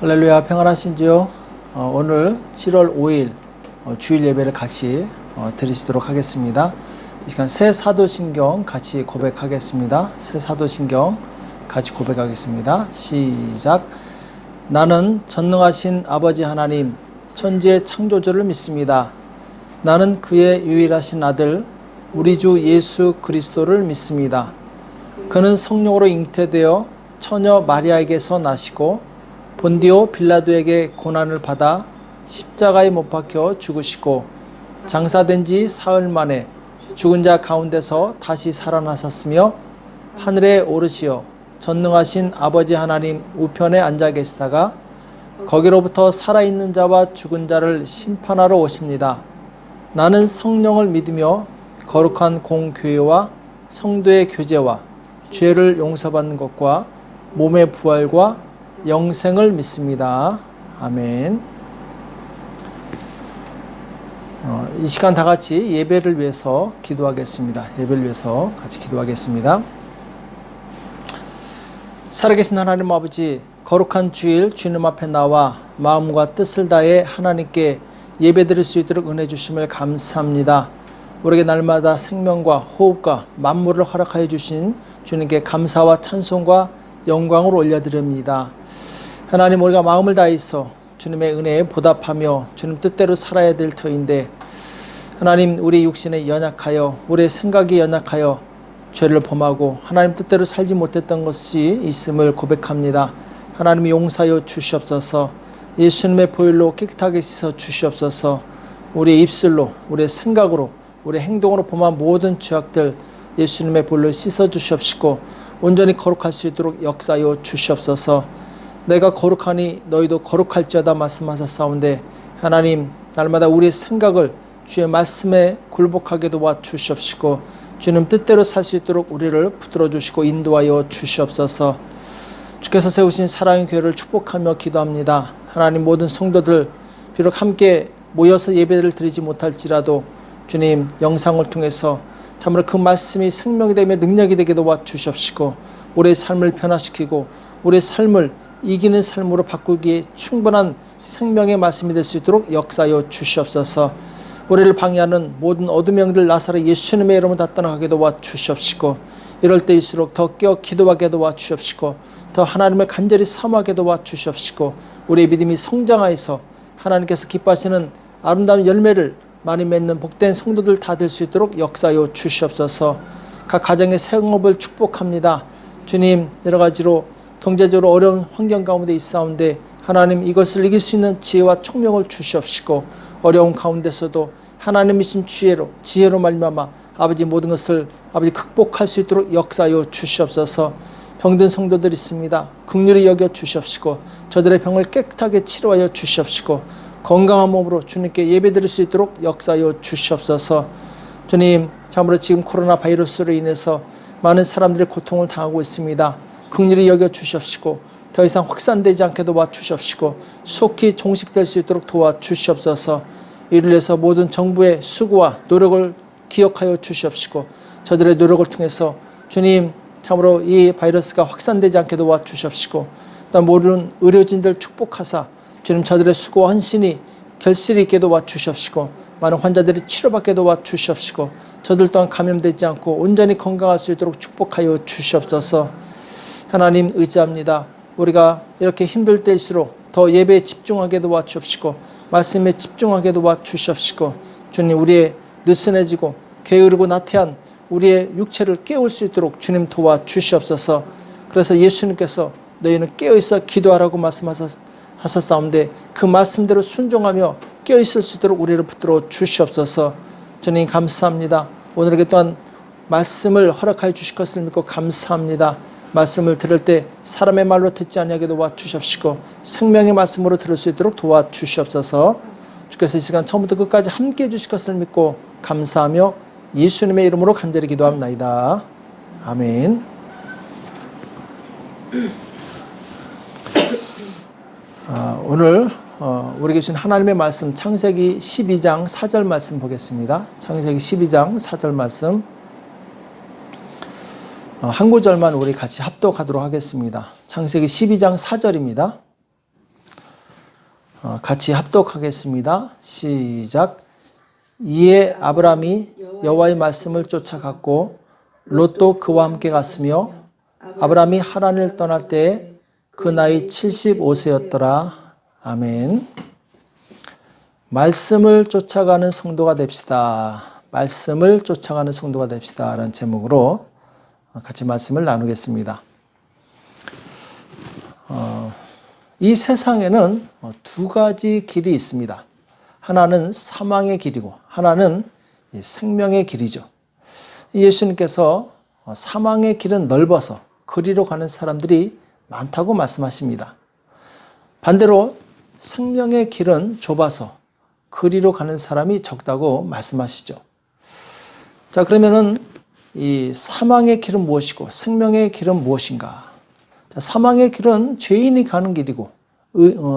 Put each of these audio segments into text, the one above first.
할렐루야, 평안하신지요? 오늘 7월 5일 주일 예배를 같이 드리시도록 하겠습니다. 이 시간 새 사도신경 같이 고백하겠습니다. 새 사도신경 같이 고백하겠습니다. 시작. 나는 전능하신 아버지 하나님, 천지의 창조주를 믿습니다. 나는 그의 유일하신 아들, 우리 주 예수 그리스도를 믿습니다. 그는 성령으로 잉태되어 처녀 마리아에게서 나시고 본디오 빌라도에게 고난을 받아 십자가에 못 박혀 죽으시고 장사된 지 사흘 만에 죽은 자 가운데서 다시 살아나셨으며 하늘에 오르시어 전능하신 아버지 하나님 우편에 앉아 계시다가 거기로부터 살아있는 자와 죽은 자를 심판하러 오십니다. 나는 성령을 믿으며 거룩한 공교회와 성도의 교제와 죄를 용서받는 것과 몸의 부활과 영생을 믿습니다. 아멘. 이 시간 다 같이 예배를 위해서 기도하겠습니다. 예배를 위해서 같이 기도하겠습니다. 살아계신 하나님 아버지, 거룩한 주일 주님 앞에 나와 마음과 뜻을 다해 하나님께 예배드릴 수 있도록 은혜 주심을 감사합니다. 우리에게 날마다 생명과 호흡과 만물을 허락하여 주신 주님께 감사와 찬송과 영광을 올려드립니다. 하나님, 우리가 마음을 다해서 주님의 은혜에 보답하며 주님 뜻대로 살아야 될 터인데 하나님, 우리 육신에 연약하여 우리의 생각이 연약하여 죄를 범하고 하나님 뜻대로 살지 못했던 것이 있음을 고백합니다. 하나님 용서하여 주시옵소서. 예수님의 보혈로 깨끗하게 씻어 주시옵소서. 우리의 입술로, 우리의 생각으로, 우리의 행동으로 범한 모든 죄악들 예수님의 보혈로 씻어 주시옵시고 온전히 거룩할 수 있도록 역사하여 주시옵소서. 내가 거룩하니 너희도 거룩할지어다 말씀하셨사온데 하나님, 날마다 우리의 생각을 주의 말씀에 굴복하게 도와 주시옵시고 주님 뜻대로 살 수 있도록 우리를 붙들어 주시고 인도하여 주시옵소서. 주께서 세우신 사랑의 교회를 축복하며 기도합니다. 하나님, 모든 성도들 비록 함께 모여서 예배를 드리지 못할지라도 주님 영상을 통해서 참으로 그 말씀이 생명이 되며 능력이 되게 도와 주시옵시고 우리의 삶을 변화시키고 우리의 삶을 이기는 삶으로 바꾸기에 충분한 생명의 말씀이 될 수 있도록 역사하여 주시옵소서. 우리를 방해하는 모든 어둠의 영들 나사렛 예수님의 이름으로 다 떠나가게 도와 주시옵시고 이럴 때일수록 더 깨어 기도하게 도와 주시옵시고 더 하나님을 간절히 사모하게 도와 주시옵시고 우리의 믿음이 성장하여서 하나님께서 기뻐하시는 아름다운 열매를 많이 맺는 복된 성도들 다 될 수 있도록 역사하여 주시옵소서. 각 가정의 생업을 축복합니다. 주님, 여러 가지로 경제적으로 어려운 환경 가운데 있사온데 하나님, 이것을 이길 수 있는 지혜와 총명을 주시옵시고 어려운 가운데서도 하나님이신 지혜로 말미암아 아버지 모든 것을 아버지 극복할 수 있도록 역사하여 주시옵소서. 병든 성도들 있습니다. 긍휼히 여겨 주시옵시고 저들의 병을 깨끗하게 치료하여 주시옵시고 건강한 몸으로 주님께 예배드릴 수 있도록 역사하여 주시옵소서. 주님, 참으로 지금 코로나 바이러스로 인해서 많은 사람들이 고통을 당하고 있습니다. 긍휼히 여겨 주시옵시고 더 이상 확산되지 않게 도와주시옵시고 속히 종식될 수 있도록 도와주시옵소서. 이를 위해서 모든 정부의 수고와 노력을 기억하여 주시옵시고 저들의 노력을 통해서 주님 참으로 이 바이러스가 확산되지 않게 도와주시옵시고 또 모든 의료진들 축복하사 주님 저들의 수고와 헌신이 결실이 있게 도와주시옵시고 많은 환자들이 치료받게 도와주시옵시고 저들 또한 감염되지 않고 온전히 건강할 수 있도록 축복하여 주시옵소서. 하나님 의지합니다. 우리가 이렇게 힘들 때일수록 더 예배에 집중하게 도와주시옵시고 말씀에 집중하게 도와주시옵시고 주님, 우리의 느슨해지고 게으르고 나태한 우리의 육체를 깨울 수 있도록 주님 도와주시옵소서. 그래서 예수님께서 너희는 깨어있어 기도하라고 말씀하셨사온데 그 말씀대로 순종하며 깨어있을 수 있도록 우리를 붙들어 주시옵소서. 주님 감사합니다. 오늘에게 또한 말씀을 허락하여 주실 것을 믿고 감사합니다. 말씀을 들을 때 사람의 말로 듣지 아니하게 도와주시옵시고 생명의 말씀으로 들을 수 있도록 도와주시옵소서. 주께서 이 시간 처음부터 끝까지 함께해 주실 것을 믿고 감사하며 예수님의 이름으로 간절히 기도합나이다. 아멘. 오늘 우리에게 주신 하나님의 말씀 창세기 12장 4절 말씀 보겠습니다. 창세기 12장 4절 말씀 한 구절만 우리 같이 합독하도록 하겠습니다. 창세기 12장 4절입니다. 같이 합독하겠습니다. 시작. 이에 아브라함이 여호와의 말씀을 쫓아갔고 롯도 그와 함께 갔으며 아브라함이 하란을 떠날 때에 그 나이 75세였더라. 아멘. 말씀을 쫓아가는 성도가 됩시다. 말씀을 쫓아가는 성도가 됩시다. 라는 제목으로 같이 말씀을 나누겠습니다. 이 세상에는 두 가지 길이 있습니다. 하나는 사망의 길이고 하나는 생명의 길이죠. 예수님께서 사망의 길은 넓어서 그리로 가는 사람들이 많다고 말씀하십니다. 반대로 생명의 길은 좁아서 그리로 가는 사람이 적다고 말씀하시죠. 자, 그러면은 이 사망의 길은 무엇이고 생명의 길은 무엇인가? 자, 사망의 길은 죄인이 가는 길이고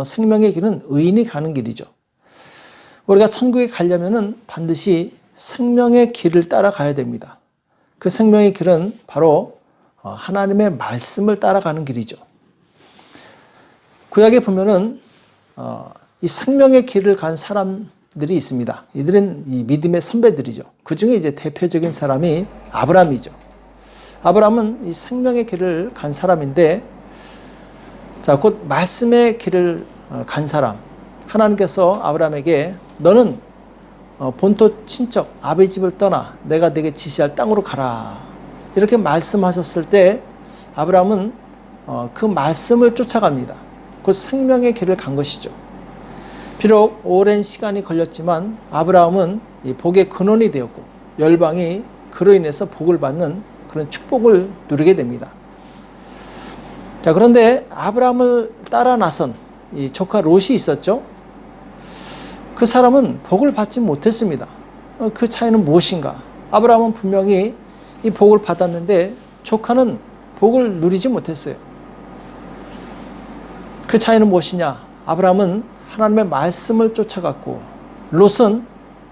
생명의 길은 의인이 가는 길이죠. 우리가 천국에 가려면은 반드시 생명의 길을 따라가야 됩니다. 그 생명의 길은 바로 하나님의 말씀을 따라가는 길이죠. 구약에 보면은 이 생명의 길을 간 사람들이 있습니다. 이들은 이 믿음의 선배들이죠. 그 중에 이제 대표적인 사람이 아브라함이죠. 아브라함은 이 생명의 길을 간 사람인데, 자, 곧 말씀의 길을 간 사람. 하나님께서 아브라함에게 너는 본토 친척 아버지 집을 떠나 내가 네게 지시할 땅으로 가라. 이렇게 말씀하셨을 때 아브라함은 그 말씀을 쫓아갑니다. 곧 생명의 길을 간 것이죠. 비록 오랜 시간이 걸렸지만 아브라함은 이 복의 근원이 되었고 열방이 그로 인해서 복을 받는 그런 축복을 누리게 됩니다. 자, 그런데 아브라함을 따라 나선 이 조카 롯이 있었죠. 그 사람은 복을 받지 못했습니다. 그 차이는 무엇인가? 아브라함은 분명히 이 복을 받았는데 조카는 복을 누리지 못했어요. 그 차이는 무엇이냐? 아브라함은 하나님의 말씀을 쫓아갔고 롯은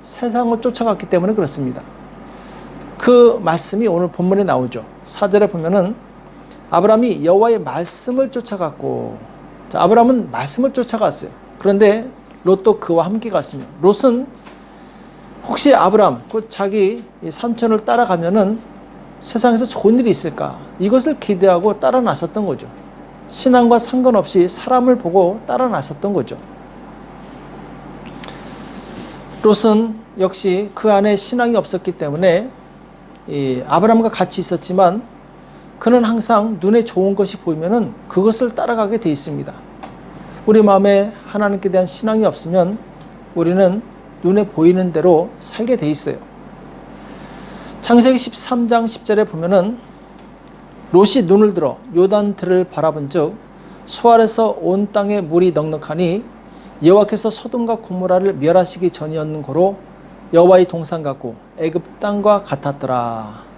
세상을 쫓아갔기 때문에 그렇습니다. 그 말씀이 오늘 본문에 나오죠. 4절에 보면은 아브라함이 여호와의 말씀을 쫓아갔고, 자, 아브라함은 말씀을 쫓아갔어요. 그런데 롯도 그와 함께 갔으며, 롯은 혹시 아브라함, 곧 자기 삼촌을 따라가면은 세상에서 좋은 일이 있을까? 이것을 기대하고 따라 나섰던 거죠. 신앙과 상관없이 사람을 보고 따라 나섰던 거죠. 롯은 역시 그 안에 신앙이 없었기 때문에 아브라함과 같이 있었지만 그는 항상 눈에 좋은 것이 보이면은 그것을 따라가게 돼 있습니다. 우리 마음에 하나님께 대한 신앙이 없으면 우리는 눈에 보이는 대로 살게 돼 있어요. 창세기 13장 10절에 보면은 롯이 눈을 들어 요단들을 바라본즉 소알에서 온 땅에 물이 넉넉하니 여호와께서 소돔과 고모라를 멸하시기 전이었는 고로 여호와의 동산 같고 애굽 땅과 같았더라.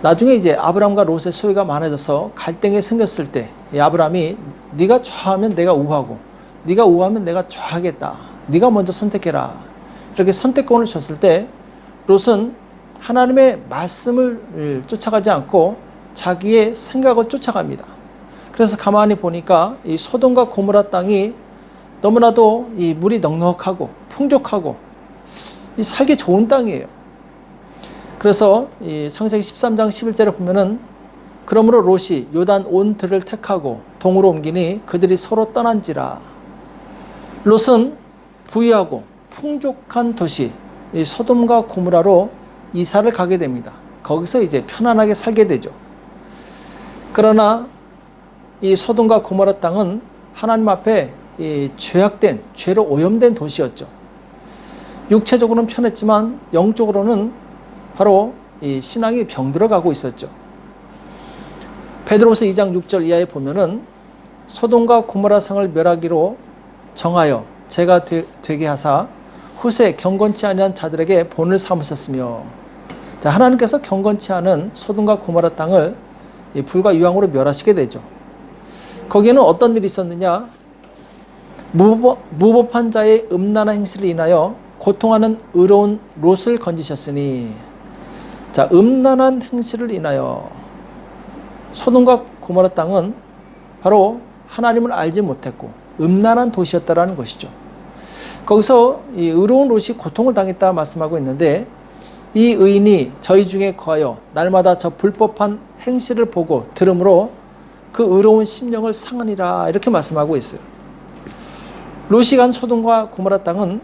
나중에 이제 아브라함과 롯의 소유가 많아져서 갈등이 생겼을 때 아브라함이 네가 좌하면 내가 우하고 네가 우하면 내가 좌하겠다. 네가 먼저 선택해라. 이렇게 선택권을 줬을 때 롯은 하나님의 말씀을 쫓아가지 않고 자기의 생각을 쫓아갑니다. 그래서 가만히 보니까 이 소돔과 고모라 땅이 너무나도 이 물이 넉넉하고 풍족하고 이 살기 좋은 땅이에요. 그래서 이 창세기 13장 11절에 보면은 그러므로 롯이 요단 온 들을 택하고 동으로 옮기니 그들이 서로 떠난지라. 롯은 부유하고 풍족한 도시 이 소돔과 고모라로 이사를 가게 됩니다. 거기서 이제 편안하게 살게 되죠. 그러나 이 소돔과 고모라 땅은 하나님 앞에 이 죄악된, 죄로 오염된 도시였죠. 육체적으로는 편했지만 영적으로는 바로 이 신앙이 병들어가고 있었죠. 베드로후서 2장 6절 이하에 보면은 소돔과 고모라 성을 멸하기로 정하여 제가 되게 하사 후세 경건치 아니한 자들에게 본을 삼으셨으며, 자, 하나님께서 경건치 않은 소돔과 고모라 땅을 불과 유황으로 멸하시게 되죠. 거기에는 어떤 일이 있었느냐? 무법한 자의 음란한 행실을 인하여 고통하는 의로운 롯을 건지셨으니, 자, 음란한 행실을 인하여 소돔과 고모라 땅은 바로 하나님을 알지 못했고 음란한 도시였다라는 것이죠. 거기서 이 의로운 롯이 고통을 당했다 말씀하고 있는데, 이 의인이 저희 중에 거하여 날마다 저 불법한 행실을 보고 들음으로 그 의로운 심령을 상하니라, 이렇게 말씀하고 있어요. 롯이 간 소돔과 고모라 땅은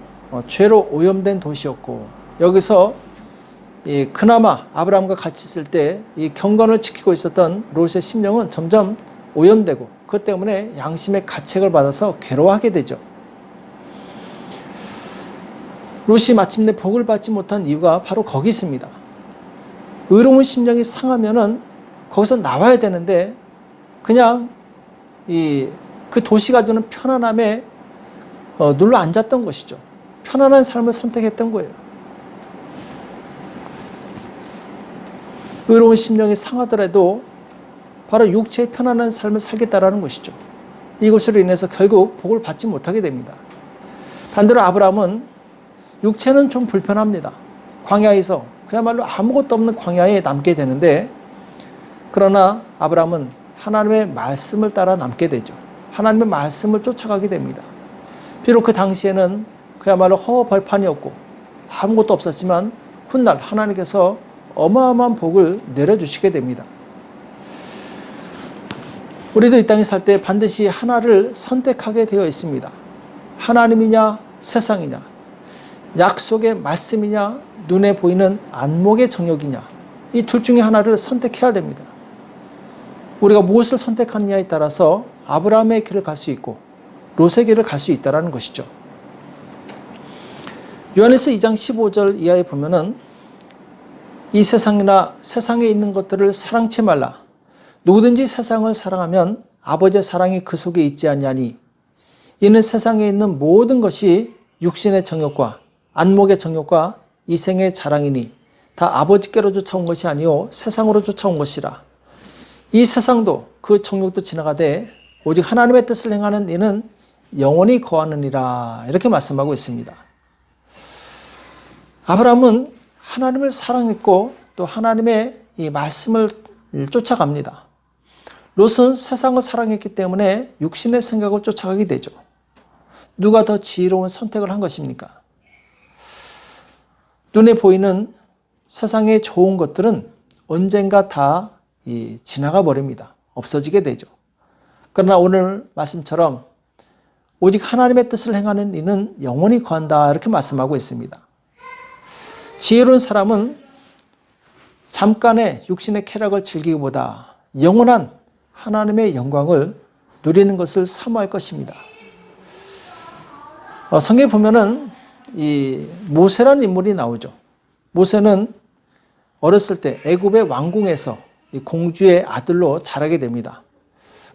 죄로 오염된 도시였고, 여기서 그나마 아브라함과 같이 있을 때 이 경건을 지키고 있었던 롯의 심령은 점점 오염되고, 그것 때문에 양심의 가책을 받아서 괴로워하게 되죠. 롯이 마침내 복을 받지 못한 이유가 바로 거기 있습니다. 의로운 심령이 상하면은 거기서 나와야 되는데, 그냥 그 도시가 주는 편안함에 눌러 앉았던 것이죠. 편안한 삶을 선택했던 거예요. 의로운 심령이 상하더라도 바로 육체의 편안한 삶을 살겠다라는 것이죠. 이것으로 인해서 결국 복을 받지 못하게 됩니다. 반대로 아브라함은 육체는 좀 불편합니다. 광야에서 그야말로 아무것도 없는 광야에 남게 되는데, 그러나 아브라함은 하나님의 말씀을 따라 남게 되죠. 하나님의 말씀을 쫓아가게 됩니다. 비록 그 당시에는 그야말로 허허벌판이었고 아무것도 없었지만 훗날 하나님께서 어마어마한 복을 내려주시게 됩니다. 우리도 이 땅에 살 때 반드시 하나를 선택하게 되어 있습니다. 하나님이냐 세상이냐, 약속의 말씀이냐 눈에 보이는 안목의 정욕이냐, 이 둘 중에 하나를 선택해야 됩니다. 우리가 무엇을 선택하느냐에 따라서 아브라함의 길을 갈 수 있고 롯의 길을 갈 수 있다는 것이죠. 요한일서 2장 15절 이하에 보면은 이 세상이나 세상에 있는 것들을 사랑치 말라. 누구든지 세상을 사랑하면 아버지의 사랑이 그 속에 있지 않냐니, 이는 세상에 있는 모든 것이 육신의 정욕과 안목의 정욕과 이생의 자랑이니 다 아버지께로 쫓아온 것이 아니요 세상으로 쫓아온 것이라. 이 세상도 그 정욕도 지나가되 오직 하나님의 뜻을 행하는 이는 영원히 거하느니라, 이렇게 말씀하고 있습니다. 아브라함은 하나님을 사랑했고 또 하나님의 이 말씀을 쫓아갑니다. 롯은 세상을 사랑했기 때문에 육신의 생각을 쫓아가게 되죠. 누가 더 지혜로운 선택을 한 것입니까? 눈에 보이는 세상의 좋은 것들은 언젠가 다 지나가 버립니다. 없어지게 되죠. 그러나 오늘 말씀처럼 오직 하나님의 뜻을 행하는 이는 영원히 거한다, 이렇게 말씀하고 있습니다. 지혜로운 사람은 잠깐의 육신의 쾌락을 즐기기보다 영원한 하나님의 영광을 누리는 것을 사모할 것입니다. 성경에 보면은 이 모세라는 인물이 나오죠. 모세는 어렸을 때 애굽의 왕궁에서 이 공주의 아들로 자라게 됩니다.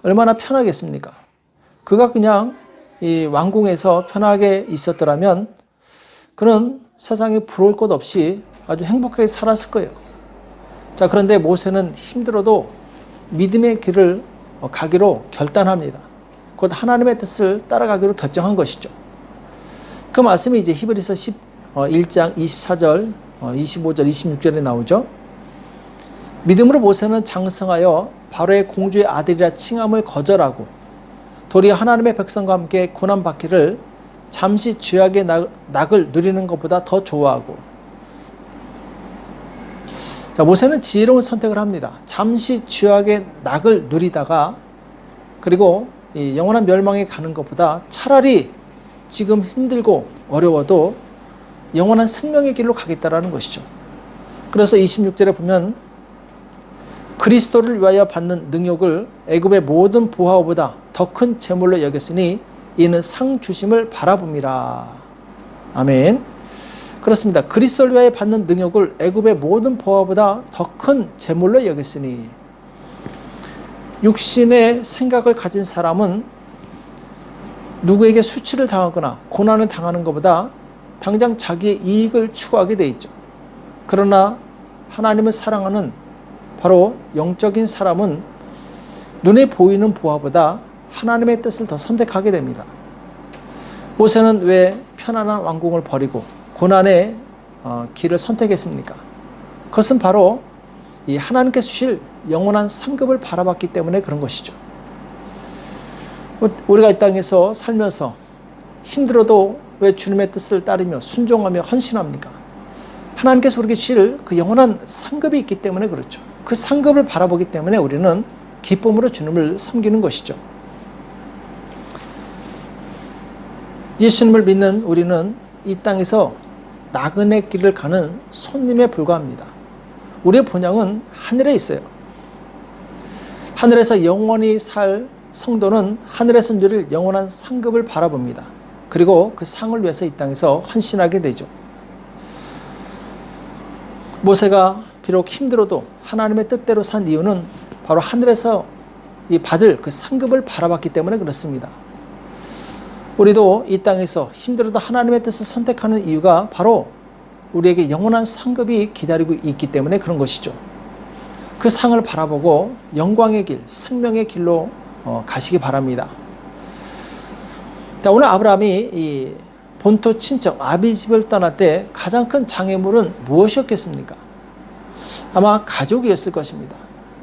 얼마나 편하겠습니까? 그가 그냥 이 왕궁에서 편하게 있었더라면 그는 세상에 부러울 것 없이 아주 행복하게 살았을 거예요. 자, 그런데 모세는 힘들어도 믿음의 길을 가기로 결단합니다. 곧 하나님의 뜻을 따라가기로 결정한 것이죠. 그 말씀이 이제 히브리서 1장 24절, 25절, 26절에 나오죠. 믿음으로 모세는 장성하여 바로의 공주의 아들이라 칭함을 거절하고 도리어 하나님의 백성과 함께 고난받기를 잠시 죄악의 낙을 누리는 것보다 더 좋아하고. 자, 모세는 지혜로운 선택을 합니다. 잠시 죄악의 낙을 누리다가 그리고 이 영원한 멸망에 가는 것보다 차라리 지금 힘들고 어려워도 영원한 생명의 길로 가겠다라는 것이죠. 그래서 26절에 보면 그리스도를 위하여 받는 능욕을 애굽의 모든 보화보다 더 큰 재물로 여겼으니 이는 상 주심을 바라봅니다. 아멘. 그렇습니다. 그리스도를 위하여 받는 능욕을 애굽의 모든 보화보다 더 큰 재물로 여겼으니, 육신의 생각을 가진 사람은 누구에게 수치를 당하거나 고난을 당하는 것보다 당장 자기의 이익을 추구하게 돼 있죠. 그러나 하나님을 사랑하는 바로 영적인 사람은 눈에 보이는 보화보다 하나님의 뜻을 더 선택하게 됩니다. 모세는 왜 편안한 왕궁을 버리고 고난의 길을 선택했습니까? 그것은 바로 이 하나님께 주실 영원한 상급을 바라봤기 때문에 그런 것이죠. 우리가 이 땅에서 살면서 힘들어도 왜 주님의 뜻을 따르며 순종하며 헌신합니까? 하나님께서 우리에게 주실 그 영원한 상급이 있기 때문에 그렇죠. 그 상급을 바라보기 때문에 우리는 기쁨으로 주님을 섬기는 것이죠. 예수님을 믿는 우리는 이 땅에서 나그네 길을 가는 손님에 불과합니다. 우리의 본향은 하늘에 있어요. 하늘에서 영원히 살 성도는 하늘에서 누릴 영원한 상급을 바라봅니다. 그리고 그 상을 위해서 이 땅에서 헌신하게 되죠. 모세가 비록 힘들어도 하나님의 뜻대로 산 이유는 바로 하늘에서 받을 그 상급을 바라봤기 때문에 그렇습니다. 우리도 이 땅에서 힘들어도 하나님의 뜻을 선택하는 이유가 바로 우리에게 영원한 상급이 기다리고 있기 때문에 그런 것이죠. 그 상을 바라보고 영광의 길, 생명의 길로 가시기 바랍니다. 자, 오늘 아브라함이 이 본토 친척 아비집을 떠날 때 가장 큰 장애물은 무엇이었겠습니까? 아마 가족이었을 것입니다.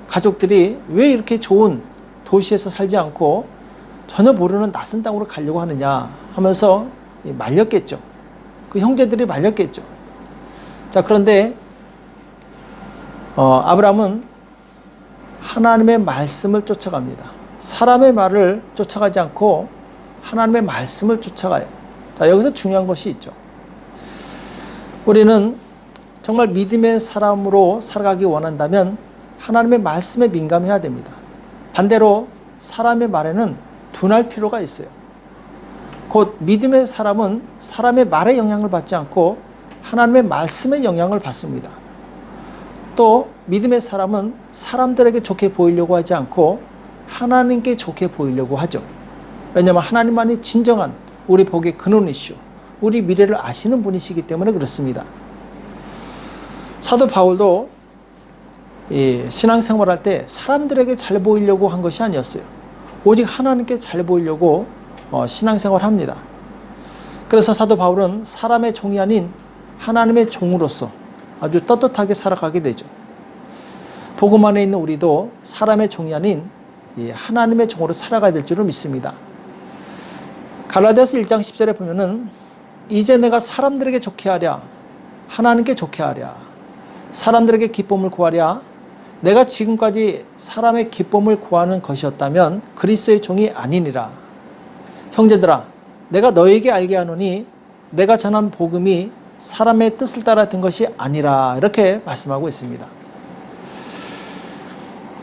가족들이 왜 이렇게 좋은 도시에서 살지 않고 전혀 모르는 낯선 땅으로 가려고 하느냐 하면서 말렸겠죠. 그 형제들이 말렸겠죠. 자, 그런데 아브라함은 하나님의 말씀을 쫓아갑니다. 사람의 말을 쫓아가지 않고 하나님의 말씀을 쫓아가요. 자, 여기서 중요한 것이 있죠. 우리는 정말 믿음의 사람으로 살아가기 원한다면 하나님의 말씀에 민감해야 됩니다. 반대로 사람의 말에는 둔할 필요가 있어요. 곧 믿음의 사람은 사람의 말에 영향을 받지 않고 하나님의 말씀에 영향을 받습니다. 또 믿음의 사람은 사람들에게 좋게 보이려고 하지 않고 하나님께 좋게 보이려고 하죠. 왜냐하면 하나님만이 진정한 우리 복의 근원이시오, 우리 미래를 아시는 분이시기 때문에 그렇습니다. 사도 바울도 신앙생활할 때 사람들에게 잘 보이려고 한 것이 아니었어요. 오직 하나님께 잘 보이려고 신앙생활합니다. 그래서 사도 바울은 사람의 종이 아닌 하나님의 종으로서 아주 떳떳하게 살아가게 되죠. 복음 안에 있는 우리도 사람의 종이 아닌 하나님의 종으로 살아가야 될 줄을 믿습니다. 갈라디아서 1장 10절에 보면은 이제 내가 사람들에게 좋게 하랴, 하나님께 좋게 하랴, 사람들에게 기쁨을 구하랴. 내가 지금까지 사람의 기쁨을 구하는 것이었다면 그리스도의 종이 아니니라. 형제들아, 내가 너에게 알게 하노니 내가 전한 복음이 사람의 뜻을 따라 된 것이 아니라, 이렇게 말씀하고 있습니다.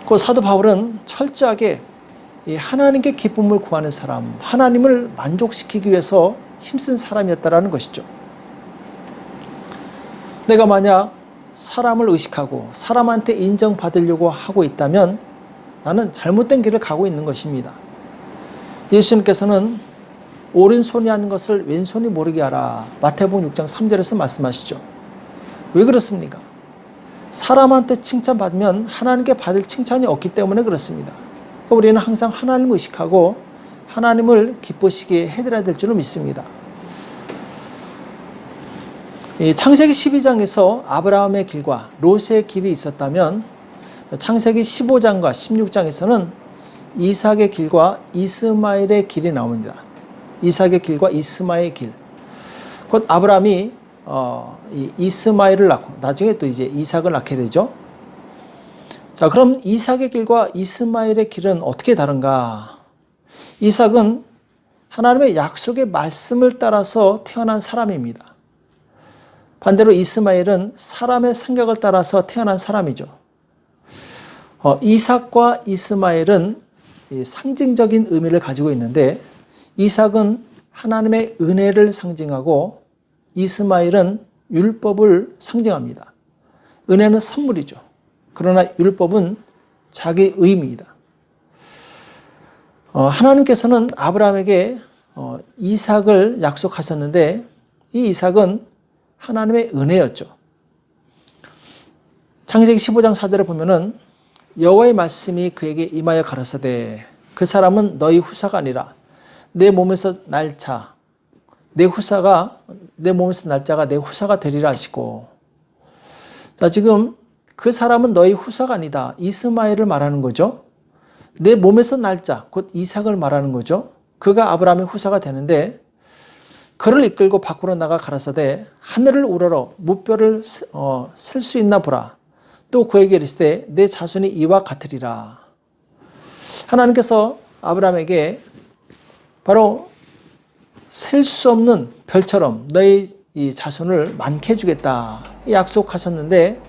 그 사도 바울은 철저하게 하나님께 기쁨을 구하는 사람, 하나님을 만족시키기 위해서 힘쓴 사람이었다라는 것이죠. 내가 만약 사람을 의식하고 사람한테 인정받으려고 하고 있다면 나는 잘못된 길을 가고 있는 것입니다. 예수님께서는 오른손이 하는 것을 왼손이 모르게 하라, 마태복음 6장 3절에서 말씀하시죠. 왜 그렇습니까? 사람한테 칭찬받으면 하나님께 받을 칭찬이 없기 때문에 그렇습니다. 그러니까 우리는 항상 하나님을 의식하고 하나님을 기쁘시게 해드려야 될 줄을 믿습니다. 창세기 12장에서 아브라함의 길과 롯의 길이 있었다면 창세기 15장과 16장에서는 이삭의 길과 이스마엘의 길이 나옵니다. 이삭의 길과 이스마엘의 길. 곧 아브라함이 이스마엘을 낳고 나중에 또 이제 이삭을 낳게 되죠. 자, 그럼 이삭의 길과 이스마엘의 길은 어떻게 다른가? 이삭은 하나님의 약속의 말씀을 따라서 태어난 사람입니다. 반대로 이스마엘은 사람의 생각을 따라서 태어난 사람이죠. 이삭과 이스마엘은 상징적인 의미를 가지고 있는데 이삭은 하나님의 은혜를 상징하고 이스마엘은 율법을 상징합니다. 은혜는 선물이죠. 그러나 율법은 자기 의미입니다. 하나님께서는 아브라함에게 이삭을 약속하셨는데 이 이삭은 하나님의 은혜였죠. 창세기 15장 4절에 보면은 여호와의 말씀이 그에게 임하여 가라사대 그 사람은 너희 후사가 아니라 내 몸에서 날짜 내 몸에서 날짜가 내 후사가 되리라 하시고. 자, 지금 그 사람은 너희 후사가 아니다, 이스마엘을 말하는 거죠. 내 몸에서 날 자, 곧 이삭을 말하는 거죠. 그가 아브라함의 후사가 되는데 그를 이끌고 밖으로 나가 가라사대 하늘을 우러러 무뼈를 셀 수 있나 보라. 또 그에게 이르시되 내 자손이 이와 같으리라. 하나님께서 아브라함에게 바로 셀 수 없는 별처럼 너희 이 자손을 많게 해주겠다 약속하셨는데,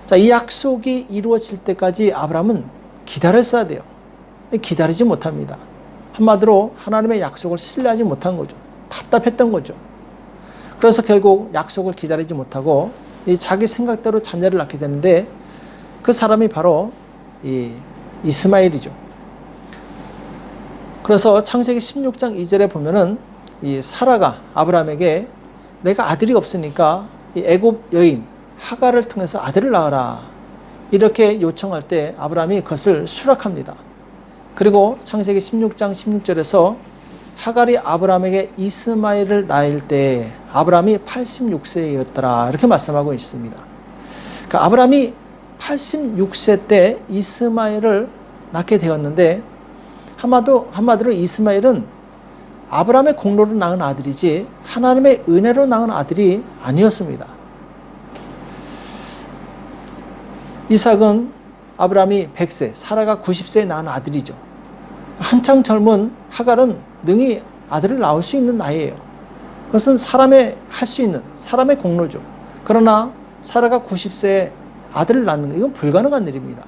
자, 이 약속이 이루어질 때까지 아브라함은 기다렸어야 돼요. 근데 기다리지 못합니다. 한마디로 하나님의 약속을 신뢰하지 못한 거죠. 답답했던 거죠. 그래서 결국 약속을 기다리지 못하고 자기 생각대로 자녀를 낳게 되는데 그 사람이 바로 이스마엘이죠. 그래서 창세기 16장 2절에 보면은 이 사라가 아브라함에게 내가 아들이 없으니까 이 애굽 여인 하갈을 통해서 아들을 낳아라 이렇게 요청할 때 아브라함이 그것을 수락합니다. 그리고 창세기 16장 16절에서 하갈이 아브라함에게 이스마엘을 낳을 때 아브라함이 86세였더라 이렇게 말씀하고 있습니다. 그러니까 아브라함이 86세 때 이스마엘을 낳게 되었는데 한마디로 이스마엘은 아브라함의 공로로 낳은 아들이지 하나님의 은혜로 낳은 아들이 아니었습니다. 이삭은 아브라함이 100세, 사라가 90세에 낳은 아들이죠. 한창 젊은 하갈은 능히 아들을 낳을 수 있는 나이예요. 그것은 사람의 할 수 있는 사람의 공로죠. 그러나 사라가 90세에 아들을 낳는 것, 이건 불가능한 일입니다.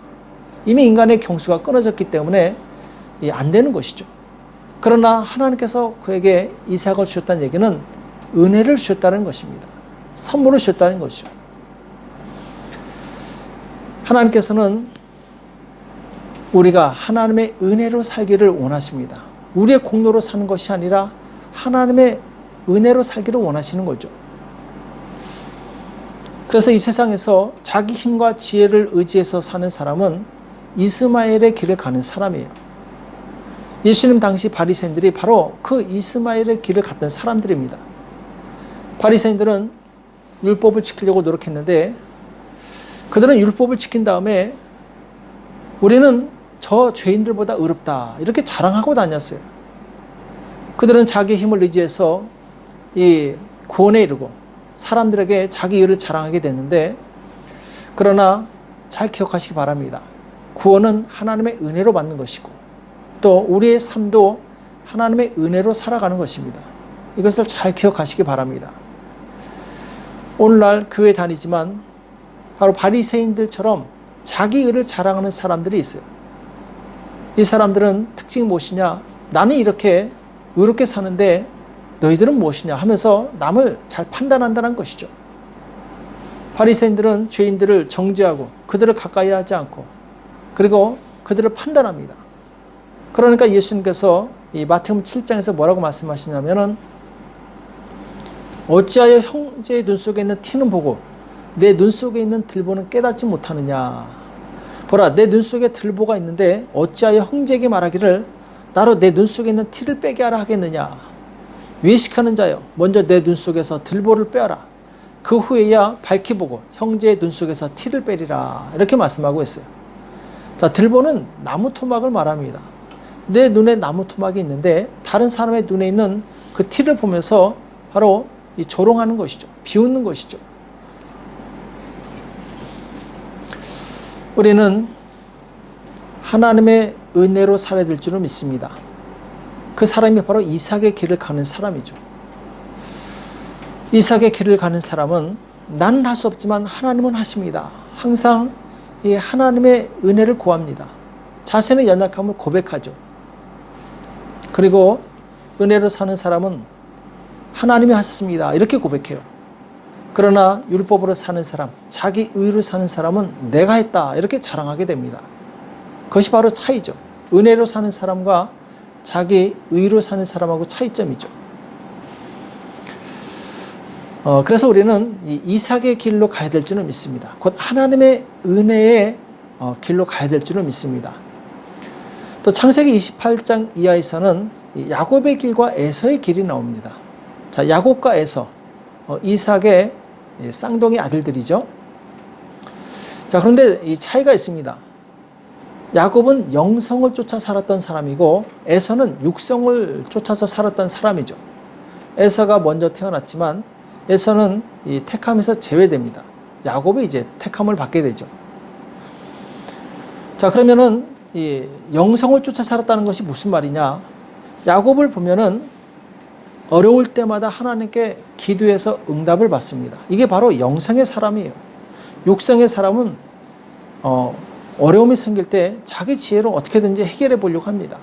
이미 인간의 경수가 끊어졌기 때문에 안 되는 것이죠. 그러나 하나님께서 그에게 이삭을 주셨다는 얘기는 은혜를 주셨다는 것입니다. 선물을 주셨다는 것이죠. 하나님께서는 우리가 하나님의 은혜로 살기를 원하십니다. 우리의 공로로 사는 것이 아니라 하나님의 은혜로 살기를 원하시는 거죠. 그래서 이 세상에서 자기 힘과 지혜를 의지해서 사는 사람은 이스마엘의 길을 가는 사람이에요. 예수님 당시 바리새인들이 바로 그 이스마엘의 길을 갔던 사람들입니다. 바리새인들은 율법을 지키려고 노력했는데 그들은 율법을 지킨 다음에 우리는 저 죄인들보다 의롭다 이렇게 자랑하고 다녔어요. 그들은 자기 힘을 의지해서 이 구원에 이르고 사람들에게 자기 의를 자랑하게 됐는데, 그러나 잘 기억하시기 바랍니다. 구원은 하나님의 은혜로 받는 것이고 또 우리의 삶도 하나님의 은혜로 살아가는 것입니다. 이것을 잘 기억하시기 바랍니다. 오늘날 교회 다니지만 바로 바리새인들처럼 자기 의를 자랑하는 사람들이 있어요. 이 사람들은 특징이 무엇이냐? 나는 이렇게 의롭게 사는데 너희들은 무엇이냐 하면서 남을 잘 판단한다는 것이죠. 바리새인들은 죄인들을 정죄하고 그들을 가까이 하지 않고 그리고 그들을 판단합니다. 그러니까 예수님께서 이 마태복음 7장에서 뭐라고 말씀하시냐면은 어찌하여 형제의 눈 속에 있는 티는 보고 내 눈 속에 있는 들보는 깨닫지 못하느냐. 보라, 내 눈 속에 들보가 있는데 어찌하여 형제에게 말하기를 나로 내 눈 속에 있는 티를 빼게 하라 하겠느냐. 외식하는 자여, 먼저 내 눈 속에서 들보를 빼어라. 그 후에야 밝히 보고 형제의 눈 속에서 티를 빼리라. 이렇게 말씀하고 있어요. 자, 들보는 나무 토막을 말합니다. 내 눈에 나무 토막이 있는데 다른 사람의 눈에 있는 그 티를 보면서 바로 이 조롱하는 것이죠. 비웃는 것이죠. 우리는 하나님의 은혜로 살아야 될 줄을 믿습니다. 그 사람이 바로 이삭의 길을 가는 사람이죠. 이삭의 길을 가는 사람은 나는 할 수 없지만 하나님은 하십니다. 항상 이 하나님의 은혜를 구합니다. 자신의 연약함을 고백하죠. 그리고 은혜로 사는 사람은 하나님이 하셨습니다. 이렇게 고백해요. 그러나 율법으로 사는 사람, 자기 의로 사는 사람은 내가 했다. 이렇게 자랑하게 됩니다. 그것이 바로 차이죠. 은혜로 사는 사람과 자기 의로 사는 사람하고 차이점이죠. 그래서 우리는 이 이삭의 길로 가야 될 줄을 믿습니다. 곧 하나님의 은혜의 길로 가야 될 줄을 믿습니다. 또 창세기 28장 이하에서는 야곱의 길과 에서의 길이 나옵니다. 자, 야곱과 에서, 이삭의 쌍둥이 아들들이죠. 자, 그런데 이 차이가 있습니다. 야곱은 영성을 쫓아 살았던 사람이고 에서는 육성을 쫓아서 살았던 사람이죠. 에서가 먼저 태어났지만 에서는 이 택함에서 제외됩니다. 야곱이 이제 택함을 받게 되죠. 자, 그러면은 이 영성을 쫓아 살았다는 것이 무슨 말이냐? 야곱을 보면은 어려울 때마다 하나님께 기도해서 응답을 받습니다. 이게 바로 영성의 사람이에요. 육성의 사람은 어려움이 생길 때 자기 지혜로 어떻게든지 해결해 보려고 합니다.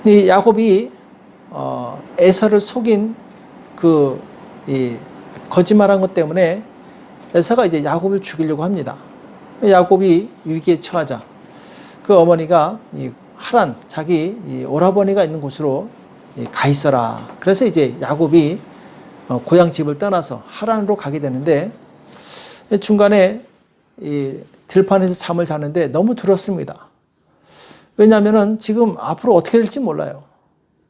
이 야곱이 에서를 속인 이 거짓말한 것 때문에 에서가 이제 야곱을 죽이려고 합니다. 야곱이 위기에 처하자 그 어머니가 이 하란 자기 이 오라버니가 있는 곳으로 가 있어라. 그래서 이제 야곱이 고향 집을 떠나서 하란으로 가게 되는데 중간에 이 들판에서 잠을 자는데 너무 두렵습니다. 왜냐하면은 지금 앞으로 어떻게 될지 몰라요.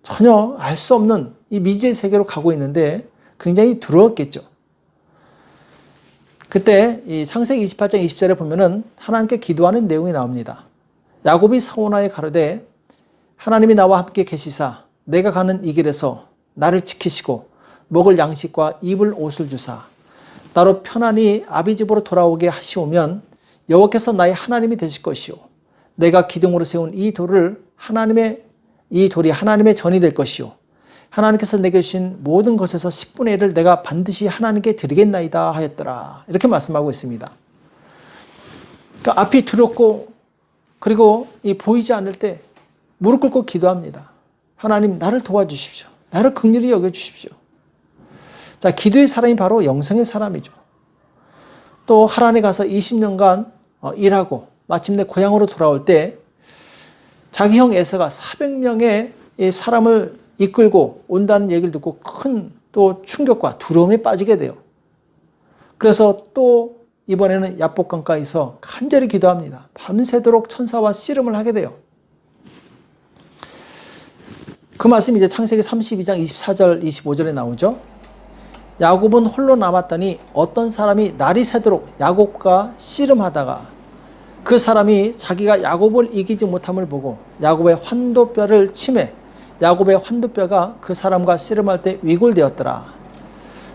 전혀 알 수 없는 이 미지의 세계로 가고 있는데 굉장히 두려웠겠죠. 그때 이 창세기 28장 20절에 보면은 하나님께 기도하는 내용이 나옵니다. 야곱이 서원하여 가로되 하나님이 나와 함께 계시사 내가 가는 이 길에서 나를 지키시고 먹을 양식과 입을 옷을 주사 나로 편안히 아비 집으로 돌아오게 하시오면 여호와께서 나의 하나님이 되실 것이요 내가 기둥으로 세운 이 돌이 하나님의 전이 될 것이요 하나님께서 내게 주신 모든 것에서 10분의 1을 내가 반드시 하나님께 드리겠나이다 하였더라. 이렇게 말씀하고 있습니다. 그러니까 앞이 두렵고 그리고 이 보이지 않을 때 무릎 꿇고 기도합니다. 하나님 나를 도와주십시오. 나를 긍휼히 여겨주십시오. 자, 기도의 사람이 바로 영성의 사람이죠. 또 하란에 가서 20년간 일하고 마침내 고향으로 돌아올 때 자기 형 에서가 400명의 사람을 이끌고 온다는 얘기를 듣고 큰 또 충격과 두려움에 빠지게 돼요. 그래서 또 이번에는 야복강가에서 간절히 기도합니다. 밤새도록 천사와 씨름을 하게 돼요. 그 말씀이 이제 창세기 32장 24절 25절에 나오죠. 야곱은 홀로 남았더니 어떤 사람이 날이 새도록 야곱과 씨름하다가 그 사람이 자기가 야곱을 이기지 못함을 보고 야곱의 환도뼈를 치매 야곱의 환도뼈가 그 사람과 씨름할 때 위골되었더라.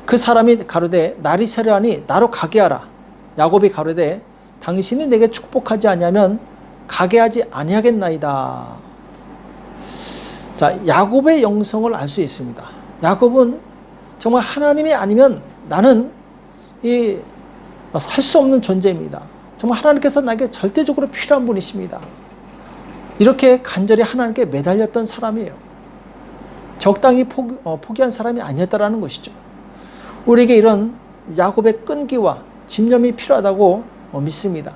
그 사람이 가로되 날이 새려하니 나로 가게 하라. 야곱이 가로되 당신이 내게 축복하지 아니하면 가게 하지 아니하겠나이다. 자, 야곱의 영성을 알 수 있습니다. 야곱은 정말 하나님이 아니면 나는 살 수 없는 존재입니다. 정말 하나님께서 나에게 절대적으로 필요한 분이십니다. 이렇게 간절히 하나님께 매달렸던 사람이에요. 적당히 포기한 사람이 아니었다라는 것이죠. 우리에게 이런 야곱의 끈기와 집념이 필요하다고 믿습니다.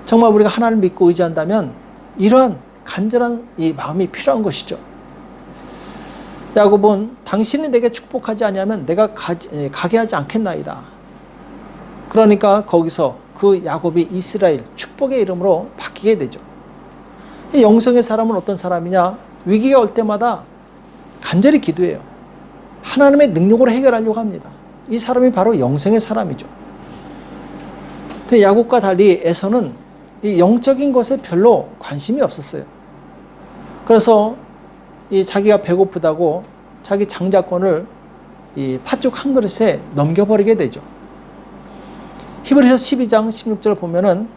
정말 우리가 하나님을 믿고 의지한다면 이러한 간절한 이 마음이 필요한 것이죠. 야곱은 당신이 내게 축복하지 아니하면 내가 가게 하지 않겠나이다. 그러니까 거기서 그 야곱이 이스라엘 축복의 이름으로 바뀌게 되죠. 이 영성의 사람은 어떤 사람이냐? 위기가 올 때마다 간절히 기도해요. 하나님의 능력으로 해결하려고 합니다. 이 사람이 바로 영성의 사람이죠. 근데 야곱과 달리 에서는 이 영적인 것에 별로 관심이 없었어요. 그래서 이 자기가 배고프다고 자기 장자권을 이 팥죽 한 그릇에 넘겨버리게 되죠. 히브리서 12장 16절 보면은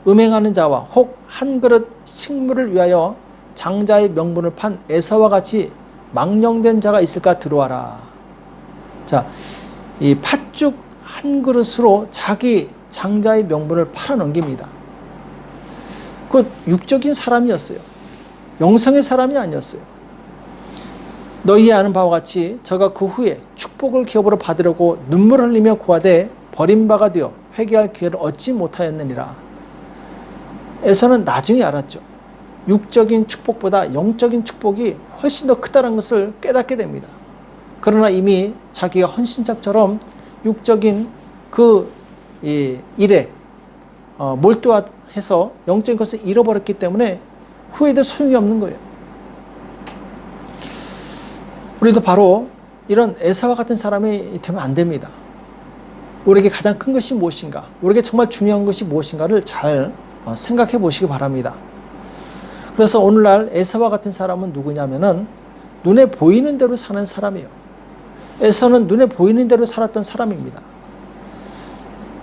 음행하는 자와 혹 한 그릇 식물을 위하여 장자의 명분을 판 에서와 같이 망령된 자가 있을까 들어와라. 자, 이 팥죽 한 그릇으로 자기 장자의 명분을 팔아넘깁니다. 그 육적인 사람이었어요. 영성의 사람이 아니었어요. 너희의 아는 바와 같이 저가 그 후에 축복을 기업으로 받으려고 눈물 흘리며 구하되 버림바가 되어 회개할 기회를 얻지 못하였느니라. 에서는 나중에 알았죠. 육적인 축복보다 영적인 축복이 훨씬 더 크다는 것을 깨닫게 됩니다. 그러나 이미 자기가 헌신짝처럼 육적인 그 일에 몰두해서 영적인 것을 잃어버렸기 때문에 후회도 소용이 없는 거예요. 우리도 바로 이런 에사와 같은 사람이 되면 안 됩니다. 우리에게 가장 큰 것이 무엇인가? 우리에게 정말 중요한 것이 무엇인가를 잘 생각해 보시기 바랍니다. 그래서 오늘날 에서와 같은 사람은 누구냐면은 눈에 보이는 대로 사는 사람이에요. 에서는 눈에 보이는 대로 살았던 사람입니다.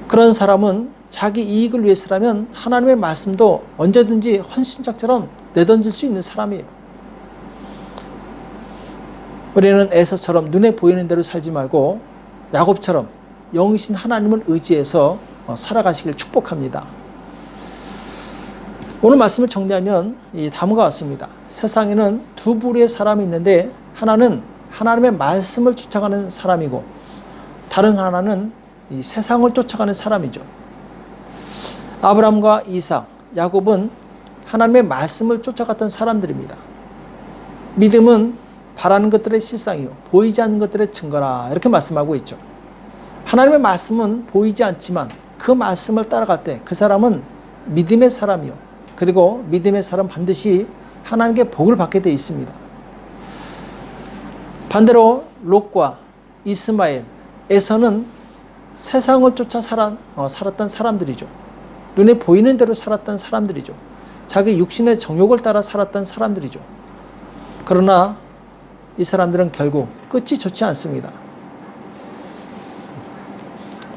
그런 사람은 자기 이익을 위해서라면 하나님의 말씀도 언제든지 헌신짝처럼 내던질 수 있는 사람이에요. 우리는 에서처럼 눈에 보이는 대로 살지 말고 야곱처럼 영이신 하나님을 의지해서 살아가시길 축복합니다. 오늘 말씀을 정리하면 이 다음과 같습니다. 세상에는 두 부류의 사람이 있는데 하나는 하나님의 말씀을 쫓아가는 사람이고 다른 하나는 이 세상을 쫓아가는 사람이죠. 아브라함과 이삭, 야곱은 하나님의 말씀을 쫓아갔던 사람들입니다. 믿음은 바라는 것들의 실상이요 보이지 않는 것들의 증거라 이렇게 말씀하고 있죠. 하나님의 말씀은 보이지 않지만 그 말씀을 따라갈 때 그 사람은 믿음의 사람이요 그리고 믿음의 사람 반드시 하나님께 복을 받게 되어 있습니다. 반대로 롯과 이스마엘, 에서는 세상을 쫓아 살았던 사람들이죠. 눈에 보이는 대로 살았던 사람들이죠. 자기 육신의 정욕을 따라 살았던 사람들이죠. 그러나 이 사람들은 결국 끝이 좋지 않습니다.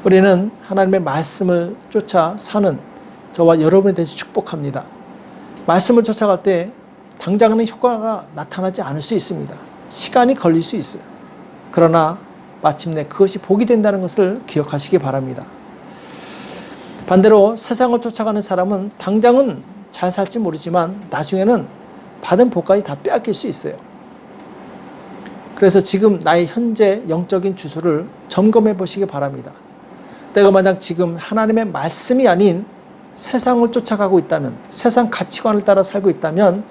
우리는 하나님의 말씀을 쫓아 사는 저와 여러분에 대해서 축복합니다. 말씀을 쫓아갈 때 당장은 효과가 나타나지 않을 수 있습니다. 시간이 걸릴 수 있어요. 그러나 마침내 그것이 복이 된다는 것을 기억하시기 바랍니다. 반대로 세상을 쫓아가는 사람은 당장은 잘 살지 모르지만 나중에는 받은 복까지 다 빼앗길 수 있어요. 그래서 지금 나의 현재 영적인 주소를 점검해 보시기 바랍니다. 내가 만약 지금 하나님의 말씀이 아닌 세상을 쫓아가고 있다면, 세상 가치관을 따라 살고 있다면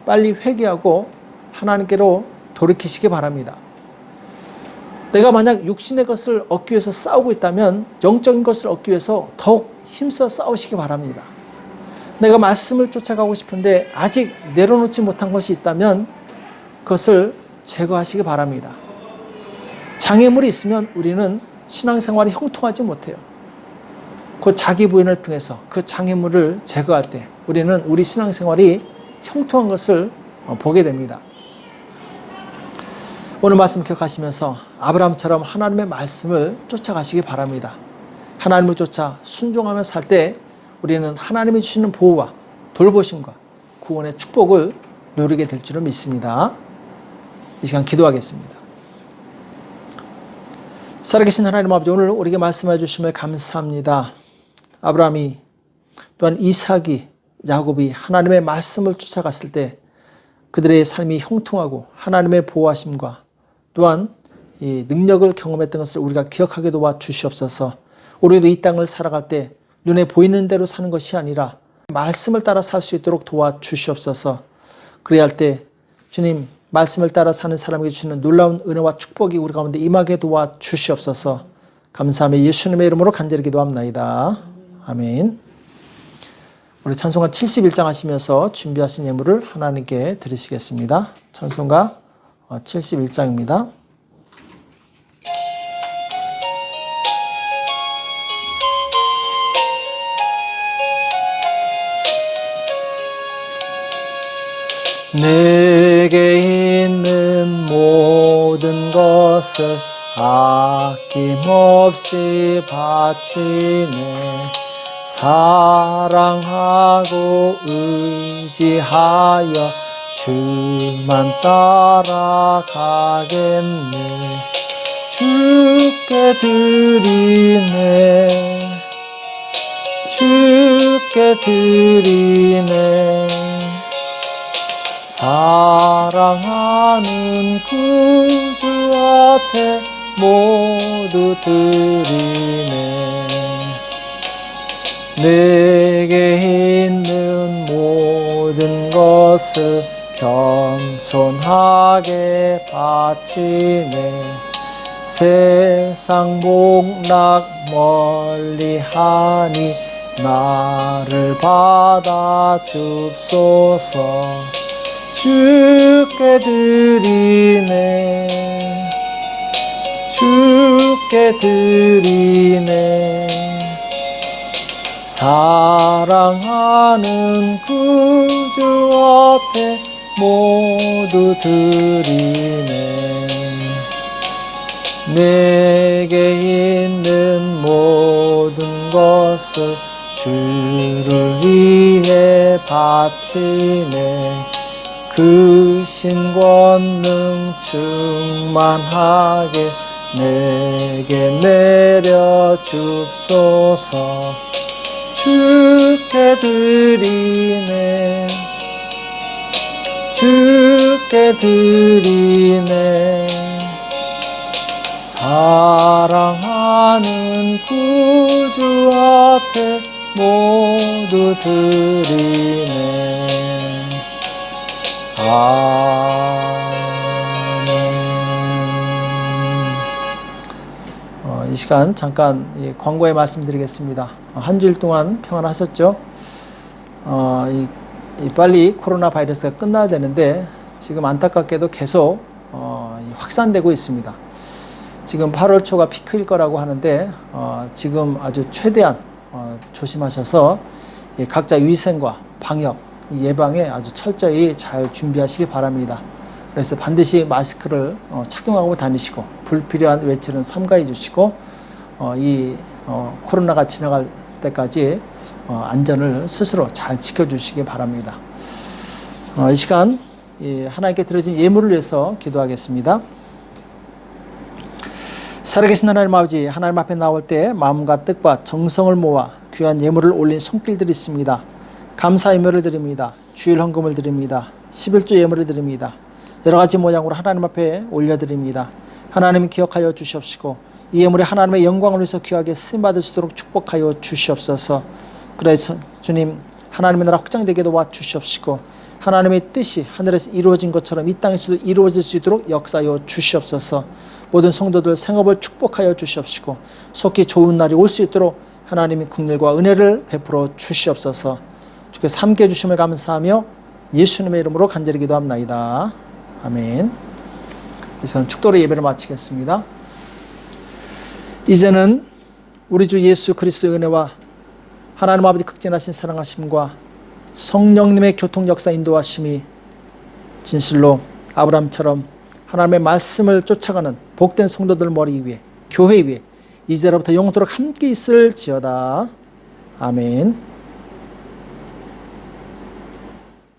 빨리 회개하고 하나님께로 돌이키시기 바랍니다. 내가 만약 육신의 것을 얻기 위해서 싸우고 있다면 영적인 것을 얻기 위해서 더욱 힘써 싸우시기 바랍니다. 내가 말씀을 쫓아가고 싶은데 아직 내려놓지 못한 것이 있다면 그것을 제거하시기 바랍니다. 장애물이 있으면 우리는 신앙생활이 형통하지 못해요. 그 자기 부인을 통해서 그 장애물을 제거할 때 우리는 우리 신앙생활이 형통한 것을 보게 됩니다. 오늘 말씀 기억하시면서 아브라함처럼 하나님의 말씀을 쫓아가시기 바랍니다. 하나님을 쫓아 순종하며 살 때 우리는 하나님이 주시는 보호와 돌보심과 구원의 축복을 누리게 될 줄을 믿습니다. 이 시간 기도하겠습니다. 살아계신 하나님 아버지, 오늘 우리에게 말씀해 주심을 감사합니다. 아브라함이 또한 이삭이 야곱이 하나님의 말씀을 쫓아갔을 때 그들의 삶이 형통하고 하나님의 보호하심과 또한 이 능력을 경험했던 것을 우리가 기억하게 도와 주시옵소서. 우리도 이 땅을 살아갈 때 눈에 보이는 대로 사는 것이 아니라 말씀을 따라 살 수 있도록 도와 주시옵소서. 그래야 할 때 주님 말씀을 따라 사는 사람에게 주시는 놀라운 은혜와 축복이 우리 가운데 임하게 도와 주시옵소서. 감사하며 예수님의 이름으로 간절히 기도합나이다. 아멘. 우리 찬송가 71장 하시면서 준비하신 예물을 하나님께 드리시겠습니다. 찬송가 71장입니다. 내게 있는 모든 것을 아낌없이 바치네. 사랑하고 의지하여 주만 따라가겠네. 주께 드리네. 주께 드리네. 사랑하는 구주 앞에 모두 드리네. 내게 있는 모든 것을 겸손하게 바치네. 세상 복락 멀리하니 나를 받아 줍소서. 주께 드리네. 주께 드리네. 사랑하는 구주 앞에 모두 드리네. 내게 있는 모든 것을 주를 위해 바치네. 그 신권능 충만하게 내게 내려 줍소서. 주께 드리네. 주께 드리네. 사랑하는 구주 앞에 모두 드리네. 아멘. 이 시간 잠깐 광고에 말씀드리겠습니다. 한 주일 동안 평안하셨죠? 빨리 코로나 바이러스가 끝나야 되는데 지금 안타깝게도 계속 확산되고 있습니다. 지금 8월 초가 피크일 거라고 하는데 지금 아주 최대한 조심하셔서 각자 위생과 방역, 예방에 아주 철저히 잘 준비하시기 바랍니다. 그래서 반드시 마스크를 착용하고 다니시고 불필요한 외출은 삼가해 주시고 코로나가 지나갈 때까지 안전을 스스로 잘 지켜주시기 바랍니다. 이 시간 하나님께 드려진 예물을 위해서 기도하겠습니다. 살아계신 하나님 아버지, 하나님 앞에 나올 때 마음과 뜻과 정성을 모아 귀한 예물을 올린 손길들이 있습니다. 감사 예물을 드립니다. 주일 헌금을 드립니다. 11조 예물을 드립니다. 여러 가지 모양으로 하나님 앞에 올려드립니다. 하나님이 기억하여 주시옵시고 이 예물이 하나님의 영광을 위해서 귀하게 쓰임받을 수 있도록 축복하여 주시옵소서. 그래서 주님, 하나님의 나라 확장되게 도와 주시옵시고 하나님의 뜻이 하늘에서 이루어진 것처럼 이 땅에서도 이루어질 수 있도록 역사하여 주시옵소서. 모든 성도들 생업을 축복하여 주시옵시고 속히 좋은 날이 올 수 있도록 하나님이 긍휼과 은혜를 베풀어 주시옵소서. 주께서 함께해 주심을 감사하며 예수님의 이름으로 간절히 기도합나이다. 아멘. 이상 축도로 예배를 마치겠습니다. 이제는 우리 주 예수 그리스도의 은혜와 하나님 아버지 극진하신 사랑하심과 성령님의 교통 역사 인도하심이 진실로 아브라함처럼 하나님의 말씀을 쫓아가는 복된 성도들 머리 위에, 교회 위에 이제로부터 영원토록 함께 있을지어다. 아멘.